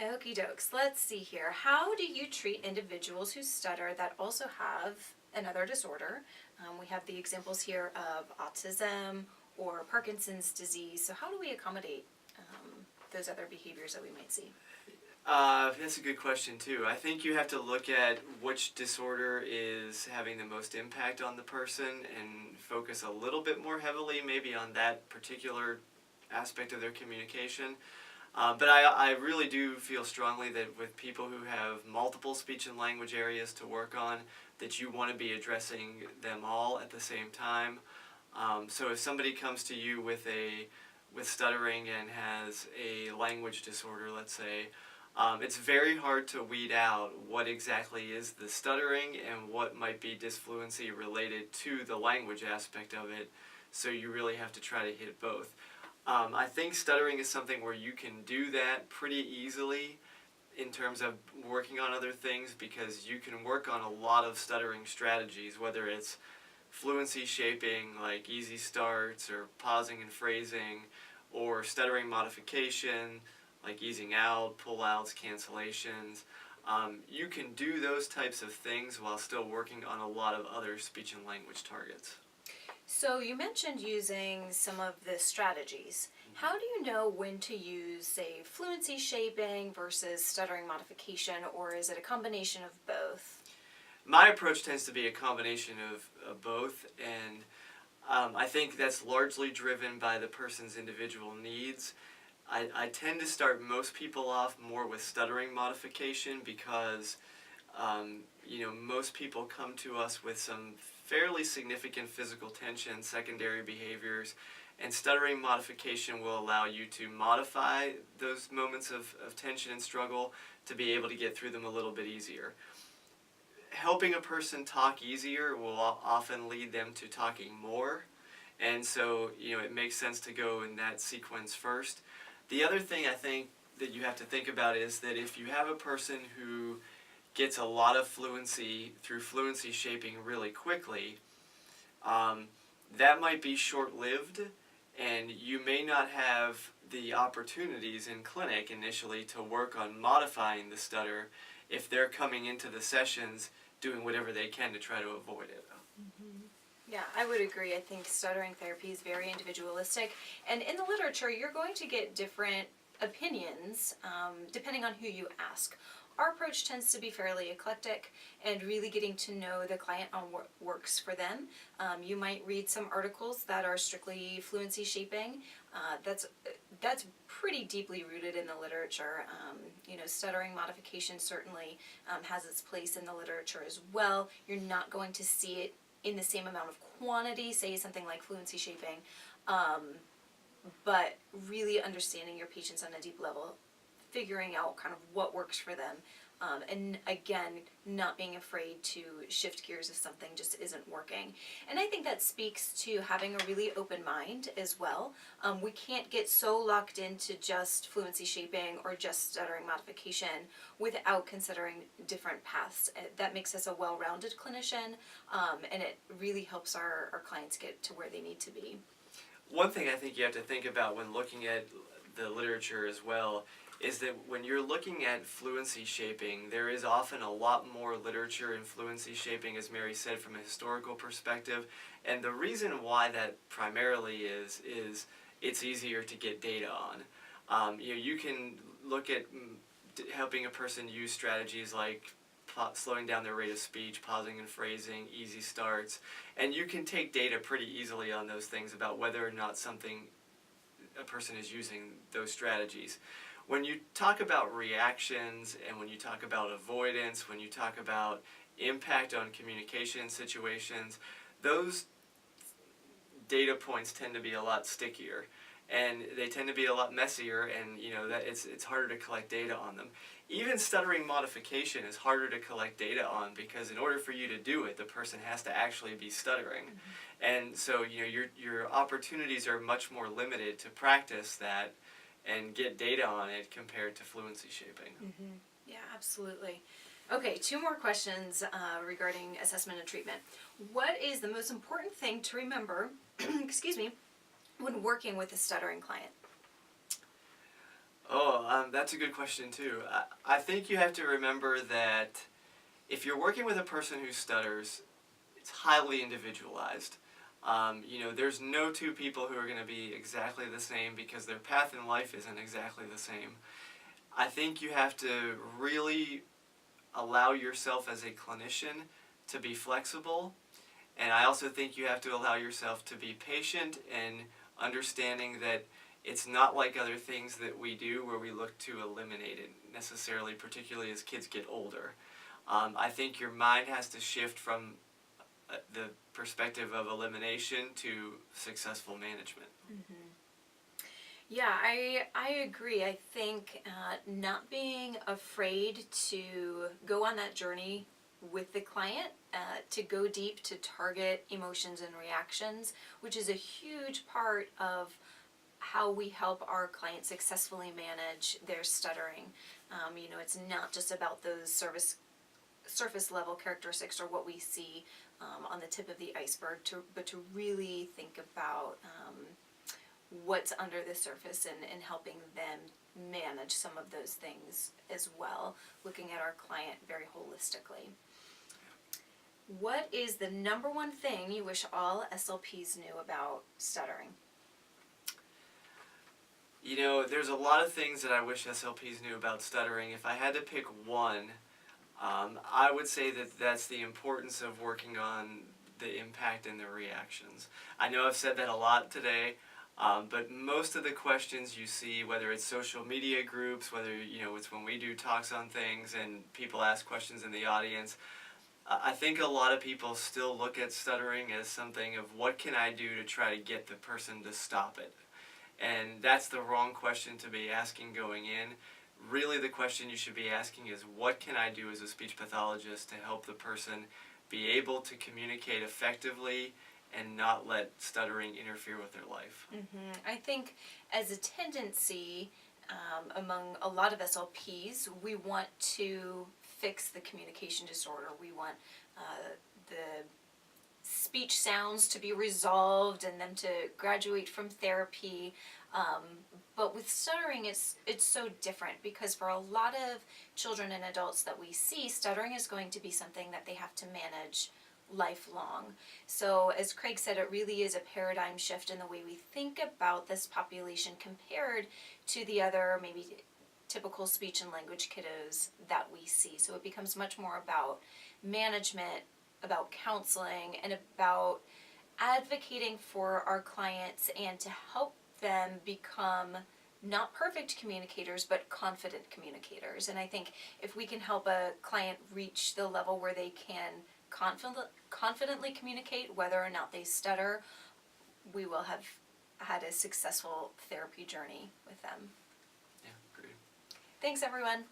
Okie dokes. Let's see here. How do you treat individuals who stutter that also have another disorder? We have the examples here of autism or Parkinson's disease. So how do we accommodate those other behaviors that we might see? That's a good question too. I think you have to look at which disorder is having the most impact on the person and focus a little bit more heavily maybe on that particular aspect of their communication. But I really do feel strongly that with people who have multiple speech and language areas to work on, that you want to be addressing them all at the same time. So if somebody comes to you with stuttering and has a language disorder, let's say, it's very hard to weed out what exactly is the stuttering and what might be disfluency related to the language aspect of it. So you really have to try to hit both. I think stuttering is something where you can do that pretty easily in terms of working on other things, because you can work on a lot of stuttering strategies, whether it's fluency shaping like easy starts or pausing and phrasing, or stuttering modification like easing out, pull-outs, cancellations. You can do those types of things while still working on a lot of other speech and language targets. So you mentioned using some of the strategies. How do you know when to use, say, fluency shaping versus stuttering modification, or is it a combination of both? My approach tends to be a combination of both, and I think that's largely driven by the person's individual needs. I tend to start most people off more with stuttering modification because most people come to us with some fairly significant physical tension, secondary behaviors, and stuttering modification will allow you to modify those moments of tension and struggle to be able to get through them a little bit easier. Helping a person talk easier will often lead them to talking more, and so it makes sense to go in that sequence first. The other thing I think that you have to think about is that if you have a person who gets a lot of fluency through fluency shaping really quickly, that might be short-lived, and you may not have the opportunities in clinic initially to work on modifying the stutter if they're coming into the sessions doing whatever they can to try to avoid it. Mm-hmm. Yeah, I would agree. I think stuttering therapy is very individualistic, and in the literature you're going to get different opinions depending on who you ask. Our approach tends to be fairly eclectic and really getting to know the client on what works for them. You might read some articles that are strictly fluency shaping. That's pretty deeply rooted in the literature. Stuttering modification certainly has its place in the literature as well. You're not going to see it in the same amount of quantity, say something like fluency shaping, but really understanding your patients on a deep level, figuring out kind of what works for them, and again, not being afraid to shift gears if something just isn't working. And I think that speaks to having a really open mind as well. We can't get so locked into just fluency shaping or just stuttering modification without considering different paths. That makes us a well-rounded clinician, and it really helps our clients get to where they need to be. One thing I think you have to think about when looking at the literature as well is that when you're looking at fluency shaping, there is often a lot more literature in fluency shaping, as Mary said, from a historical perspective. And the reason why that primarily is it's easier to get data on. You can look at helping a person use strategies like slowing down their rate of speech, pausing and phrasing, easy starts, and you can take data pretty easily on those things about whether or not a person is using those strategies. When you talk about reactions and when you talk about avoidance, when you talk about impact on communication situations, those data points tend to be a lot stickier and they tend to be a lot messier, and that it's harder to collect data on them. Even stuttering modification is harder to collect data on because in order for you to do it, the person has to actually be stuttering. Mm-hmm. And so your opportunities are much more limited to practice that and get data on it compared to fluency shaping. Mm-hmm. Yeah, absolutely. Okay, 2 more questions regarding assessment and treatment. What is the most important thing to remember, excuse me, when working with a stuttering client? Oh, that's a good question too. I think you have to remember that if you're working with a person who stutters, it's highly individualized. There's no two people who are going to be exactly the same because their path in life isn't exactly the same. I think you have to really allow yourself as a clinician to be flexible, and I also think you have to allow yourself to be patient and understanding that it's not like other things that we do where we look to eliminate it necessarily, particularly as kids get older. I think your mind has to shift from the perspective of elimination to successful management. Yeah, I agree. I think not being afraid to go on that journey with the client, to go deep, to target emotions and reactions, which is a huge part of how we help our clients successfully manage their stuttering. It's not just about those surface level characteristics or what we see on the tip of the iceberg, but to really think about what's under the surface and helping them manage some of those things as well, looking at our client very holistically. What is the number one thing you wish all SLPs knew about stuttering? There's a lot of things that I wish SLPs knew about stuttering. If I had to pick one, I would say that that's the importance of working on the impact and the reactions. I know I've said that a lot today, but most of the questions you see, whether it's social media groups, whether it's when we do talks on things and people ask questions in the audience, I think a lot of people still look at stuttering as something of what can I do to try to get the person to stop it. And that's the wrong question to be asking going in. Really the question you should be asking is what can I do as a speech pathologist to help the person be able to communicate effectively and not let stuttering interfere with their life. I think as a tendency among a lot of SLPs, we want to fix the communication disorder. We want the speech sounds to be resolved and them to graduate from therapy. But with stuttering, it's so different because for a lot of children and adults that we see, stuttering is going to be something that they have to manage lifelong. So as Craig said, it really is a paradigm shift in the way we think about this population compared to the other maybe typical speech and language kiddos that we see. So it becomes much more about management, about counseling, and about advocating for our clients and to help them become not perfect communicators, but confident communicators. And I think if we can help a client reach the level where they can confidently communicate whether or not they stutter, we will have had a successful therapy journey with them. Yeah, great. Thanks, everyone.